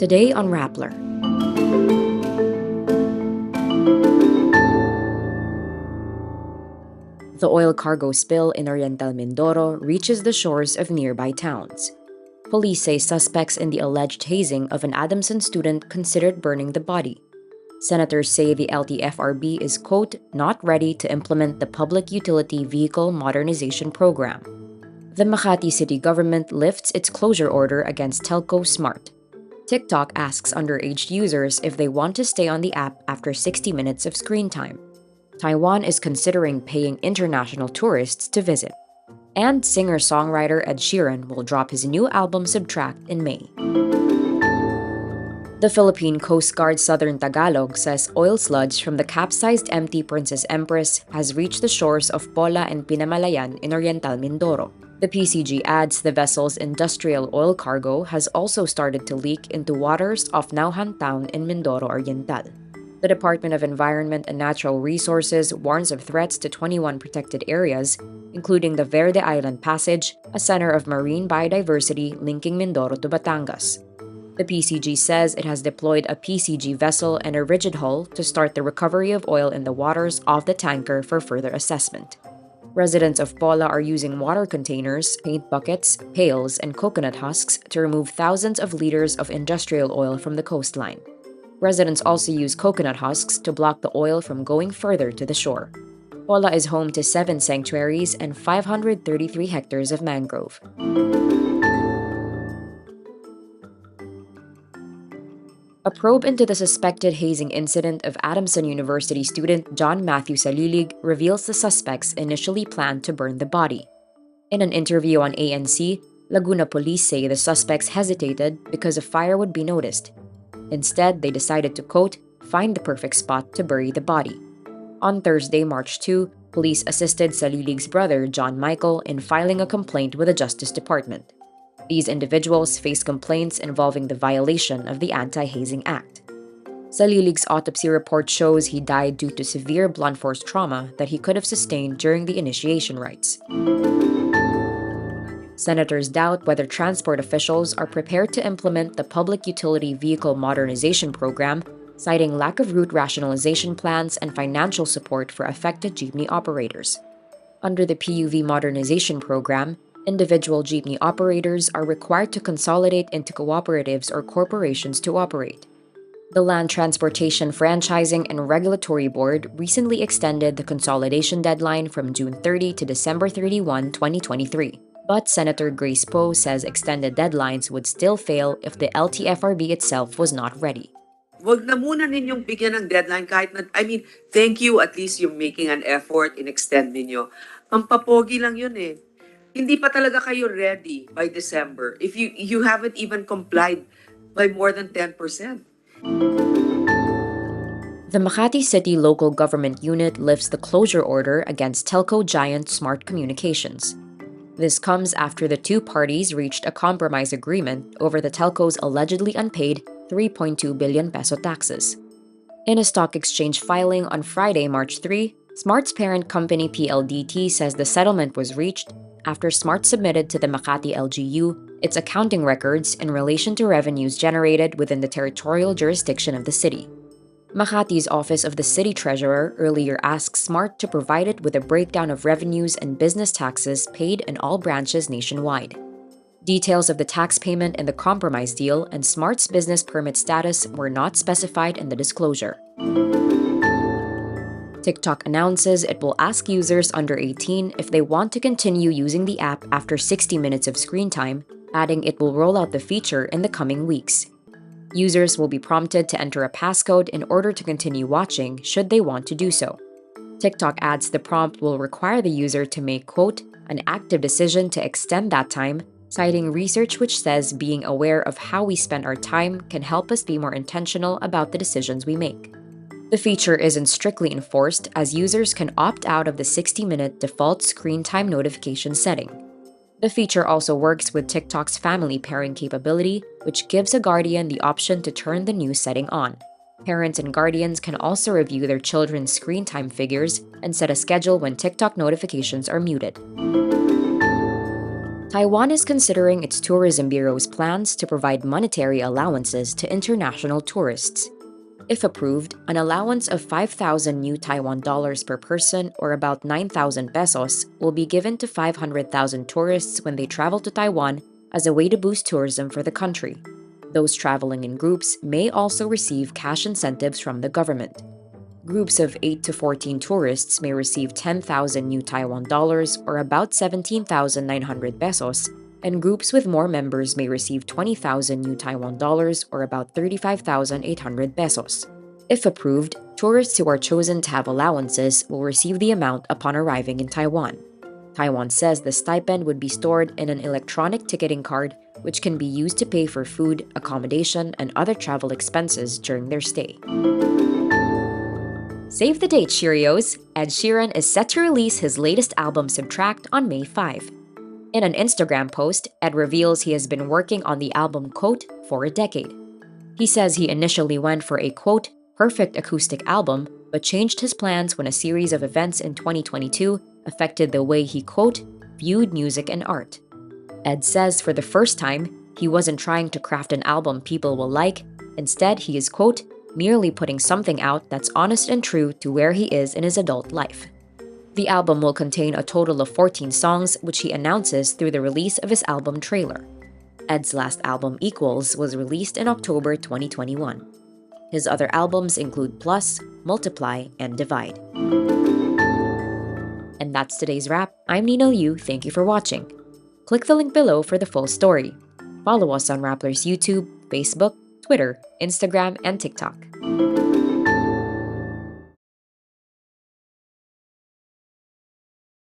Today on Rappler. The oil cargo spill in Oriental Mindoro reaches the shores of nearby towns. Police say suspects in the alleged hazing of an Adamson student considered burning the body. Senators say the LTFRB is, quote, not ready to implement the Public Utility Vehicle Modernization Program. The Makati City government lifts its closure order against telco Smart. TikTok asks underage users if they want to stay on the app after 60 minutes of screen time. Taiwan is considering paying international tourists to visit. And singer-songwriter Ed Sheeran will drop his new album Subtract in May. The Philippine Coast Guard Southern Tagalog says oil sludge from the capsized empty Princess Empress has reached the shores of Pola and Pinamalayan in Oriental Mindoro. The PCG adds the vessel's industrial oil cargo has also started to leak into waters off Nauhan Town in Mindoro Oriental. The Department of Environment and Natural Resources warns of threats to 21 protected areas, including the Verde Island Passage, a center of marine biodiversity linking Mindoro to Batangas. The PCG says it has deployed a PCG vessel and a rigid hull to start the recovery of oil in the waters off the tanker for further assessment. Residents of Pola are using water containers, paint buckets, pails, and coconut husks to remove thousands of liters of industrial oil from the coastline. Residents also use coconut husks to block the oil from going further to the shore. Pola is home to 7 sanctuaries and 533 hectares of mangrove. A probe into the suspected hazing incident of Adamson University student John Matthew Salilig reveals the suspects initially planned to burn the body. In an interview on ANC, Laguna police say the suspects hesitated because a fire would be noticed. Instead, they decided to, quote, find the perfect spot to bury the body. On Thursday, March 2, police assisted Salilig's brother, John Michael, in filing a complaint with the Justice Department. These individuals face complaints involving the violation of the Anti-Hazing Act. Salilig's autopsy report shows he died due to severe blunt force trauma that he could have sustained during the initiation rites. Senators doubt whether transport officials are prepared to implement the Public Utility Vehicle Modernization Program, citing lack of route rationalization plans and financial support for affected jeepney operators. Under the PUV Modernization Program, individual jeepney operators are required to consolidate into cooperatives or corporations to operate. The Land Transportation Franchising and Regulatory Board recently extended the consolidation deadline from June 30 to December 31, 2023. But Senator Grace Poe says extended deadlines would still fail if the LTFRB itself was not ready. Wag na muna ninyong bigyan ng deadline kahit na, thank you, at least you're making an effort in extend ninyo. Ang papogi lang yun eh. Hindi pa talaga kayo ready by December if you haven't even complied by more than 10%. The Makati City Local Government Unit lifts the closure order against telco giant Smart Communications. This comes after the two parties reached a compromise agreement over the telco's allegedly unpaid 3.2 billion peso taxes. In a stock exchange filing on Friday, March 3, Smart's parent company PLDT says the settlement was reached after Smart submitted to the Makati LGU its accounting records in relation to revenues generated within the territorial jurisdiction of the city. Makati's Office of the City Treasurer earlier asked Smart to provide it with a breakdown of revenues and business taxes paid in all branches nationwide. Details of the tax payment in the compromise deal and Smart's business permit status were not specified in the disclosure. TikTok announces it will ask users under 18 if they want to continue using the app after 60 minutes of screen time, adding it will roll out the feature in the coming weeks. Users will be prompted to enter a passcode in order to continue watching should they want to do so. TikTok adds the prompt will require the user to make, quote, an active decision to extend that time, citing research which says being aware of how we spend our time can help us be more intentional about the decisions we make. The feature isn't strictly enforced as users can opt out of the 60-minute default screen time notification setting. The feature also works with TikTok's family pairing capability, which gives a guardian the option to turn the new setting on. Parents and guardians can also review their children's screen time figures and set a schedule when TikTok notifications are muted. Taiwan is considering its tourism bureau's plans to provide monetary allowances to international tourists. If approved, an allowance of 5,000 new Taiwan dollars per person, or about 9,000 pesos, will be given to 500,000 tourists when they travel to Taiwan as a way to boost tourism for the country. Those traveling in groups may also receive cash incentives from the government. Groups of 8 to 14 tourists may receive 10,000 new Taiwan dollars, or about 17,900 pesos, and groups with more members may receive 20,000 new Taiwan dollars, or about 35,800 pesos. If approved, tourists who are chosen to have allowances will receive the amount upon arriving in Taiwan. Taiwan says the stipend would be stored in an electronic ticketing card, which can be used to pay for food, accommodation, and other travel expenses during their stay. Save the date, Cheerios! Ed Sheeran is set to release his latest album Subtract on May 5. In an Instagram post, Ed reveals he has been working on the album, quote, for a decade. He says he initially went for a, quote, perfect acoustic album, but changed his plans when a series of events in 2022 affected the way he, quote, viewed music and art. Ed says for the first time, he wasn't trying to craft an album people will like. Instead, he is, quote, merely putting something out that's honest and true to where he is in his adult life. The album will contain a total of 14 songs, which he announces through the release of his album trailer. Ed's last album, Equals, was released in October 2021. His other albums include Plus, Multiply, and Divide. And that's today's wrap. I'm Nina Liu. Thank you for watching. Click the link below for the full story. Follow us on Rappler's YouTube, Facebook, Twitter, Instagram, and TikTok.